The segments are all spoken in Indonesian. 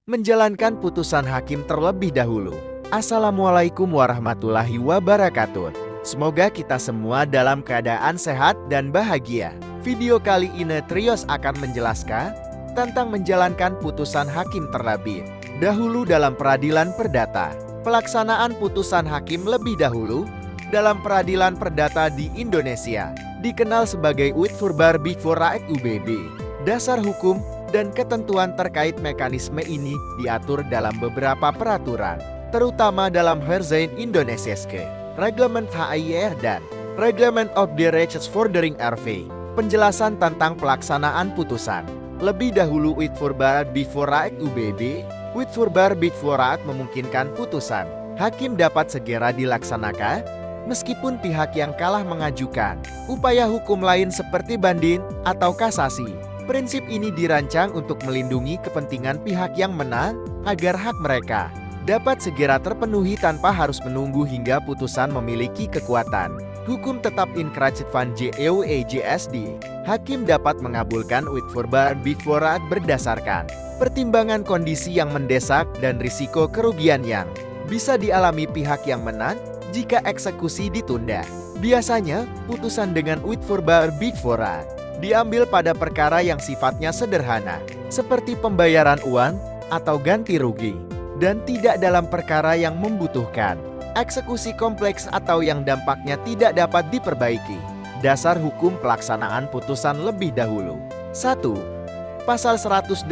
menjalankan putusan hakim terlebih dahulu. Assalamualaikum warahmatullahi wabarakatuh. Semoga kita semua dalam keadaan sehat dan bahagia. Video kali ini Trios akan menjelaskan tentang menjalankan putusan hakim terlebih dahulu dalam peradilan perdata. Pelaksanaan putusan hakim lebih dahulu dalam peradilan perdata di Indonesia dikenal sebagai Writ Voorbaar Bevoorrecht UBB. Dasar hukum dan ketentuan terkait mekanisme ini diatur dalam beberapa peraturan, terutama dalam Herzijn Indonesiaske, Reglement HIR dan Reglement of the Rechtsvordering RV. Penjelasan tentang pelaksanaan putusan. Lebih dahulu Writ Voorbaar Bevoorrecht UBB, Writ Voorbaar Bevoorrecht memungkinkan putusan hakim dapat segera dilaksanakan meskipun pihak yang kalah mengajukan upaya hukum lain seperti banding atau kasasi. Prinsip ini dirancang untuk melindungi kepentingan pihak yang menang agar hak mereka dapat segera terpenuhi tanpa harus menunggu hingga putusan memiliki kekuatan hukum tetap in kracht van JEUEJSD. Hakim dapat mengabulkan Writ Voorbaar Bevoorrecht berdasarkan pertimbangan kondisi yang mendesak dan risiko kerugian yang bisa dialami pihak yang menang jika eksekusi ditunda. Biasanya, putusan dengan Writ Voorbaar Bevoorrecht diambil pada perkara yang sifatnya sederhana, seperti pembayaran uang atau ganti rugi, dan tidak dalam perkara yang membutuhkan eksekusi kompleks atau yang dampaknya tidak dapat diperbaiki. Dasar hukum pelaksanaan putusan lebih dahulu. 1. Pasal 180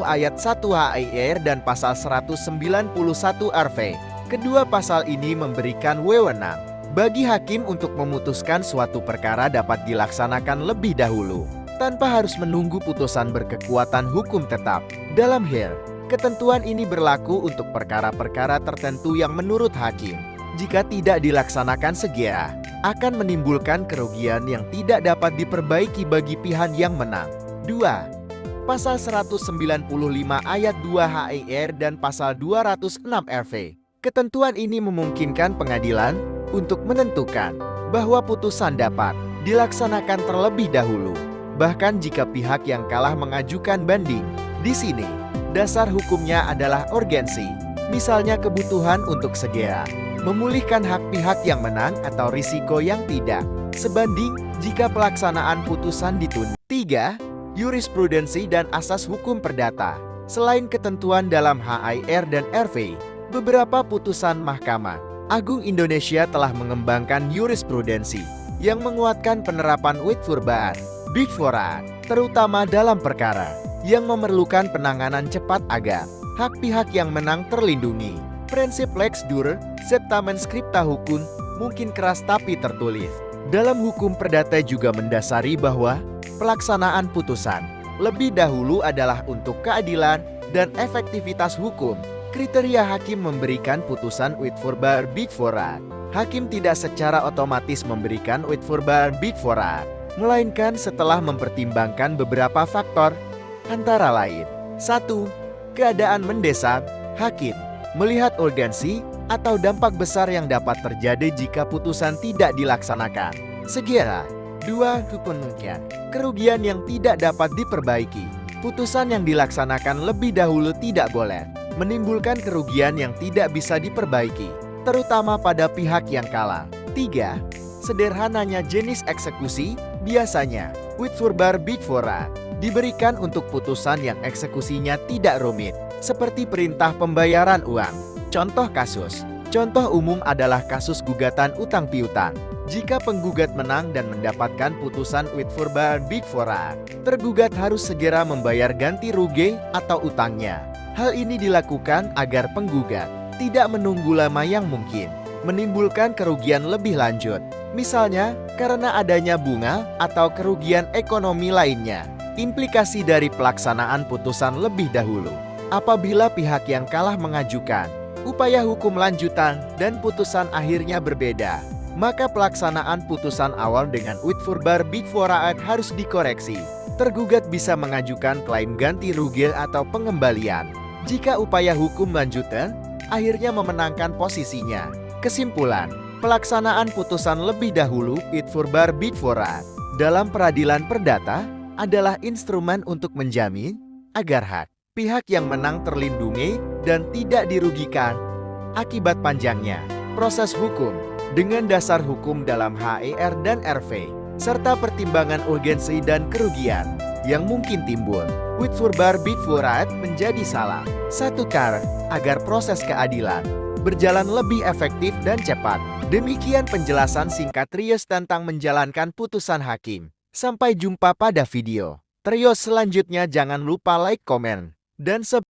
ayat 1 HIR dan Pasal 191 RV. Kedua pasal ini memberikan wewenang bagi hakim untuk memutuskan suatu perkara dapat dilaksanakan lebih dahulu, tanpa harus menunggu putusan berkekuatan hukum tetap. Dalam HIR, ketentuan ini berlaku untuk perkara-perkara tertentu yang menurut hakim, jika tidak dilaksanakan segera, akan menimbulkan kerugian yang tidak dapat diperbaiki bagi pihak yang menang. 2. Pasal 195 ayat 2 HIR dan Pasal 206 RV. Ketentuan ini memungkinkan pengadilan untuk menentukan bahwa putusan dapat dilaksanakan terlebih dahulu, bahkan jika pihak yang kalah mengajukan banding. Di sini, dasar hukumnya adalah urgensi, misalnya kebutuhan untuk segera memulihkan hak pihak yang menang atau risiko yang tidak sebanding jika pelaksanaan putusan ditunda. 3. Jurisprudensi dan asas hukum perdata. Selain ketentuan dalam HIR dan RV, beberapa putusan Mahkamah Agung Indonesia telah mengembangkan jurisprudensi yang menguatkan penerapan Writ Voorbaar Bevoorrecht, terutama dalam perkara yang memerlukan penanganan cepat agar hak pihak yang menang terlindungi. Prinsip lex dure, septamen scripta hukum mungkin keras tapi tertulis dalam hukum perdata juga mendasari bahwa pelaksanaan putusan lebih dahulu adalah untuk keadilan dan efektivitas hukum. Kriteria hakim memberikan putusan Writ Voorbaar Bevoorrecht. Hakim tidak secara otomatis memberikan Writ Voorbaar Bevoorrecht, melainkan setelah mempertimbangkan beberapa faktor, antara lain 1. Keadaan mendesak. Hakim melihat urgensi atau dampak besar yang dapat terjadi jika putusan tidak dilaksanakan segera. 2. Kemungkinan kerugian yang tidak dapat diperbaiki. Putusan yang dilaksanakan lebih dahulu tidak boleh menimbulkan kerugian yang tidak bisa diperbaiki, terutama pada pihak yang kalah. 3. Sederhananya jenis eksekusi. Biasanya, Writ Voorbaar Bevoorrecht diberikan untuk putusan yang eksekusinya tidak rumit, seperti perintah pembayaran uang. Contoh kasus. Contoh umum adalah kasus gugatan utang piutang. Jika penggugat menang dan mendapatkan putusan Writ Voorbaar Bevoorrecht, tergugat harus segera membayar ganti rugi atau utangnya. Hal ini dilakukan agar penggugat tidak menunggu lama yang mungkin menimbulkan kerugian lebih lanjut, misalnya karena adanya bunga atau kerugian ekonomi lainnya. Implikasi dari pelaksanaan putusan lebih dahulu. Apabila pihak yang kalah mengajukan upaya hukum lanjutan dan putusan akhirnya berbeda, maka pelaksanaan putusan awal dengan Writ Voorbaar Bevoorrecht harus dikoreksi. Tergugat bisa mengajukan klaim ganti rugi atau pengembalian jika upaya hukum lanjutan akhirnya memenangkan posisinya. Kesimpulan, pelaksanaan putusan lebih dahulu Writ Voorbaar Bevoorrecht dalam peradilan perdata adalah instrumen untuk menjamin agar hak pihak yang menang terlindungi dan tidak dirugikan. Akibat panjangnya proses hukum dengan dasar hukum dalam HER dan RV, serta pertimbangan urgensi dan kerugian yang mungkin timbul, Witfurbar Bitfurat menjadi salah satu cara agar proses keadilan berjalan lebih efektif dan cepat. Demikian penjelasan singkat Trios tentang menjalankan putusan hakim. Sampai jumpa pada video Trios selanjutnya. Jangan lupa like, komen, dan subscribe.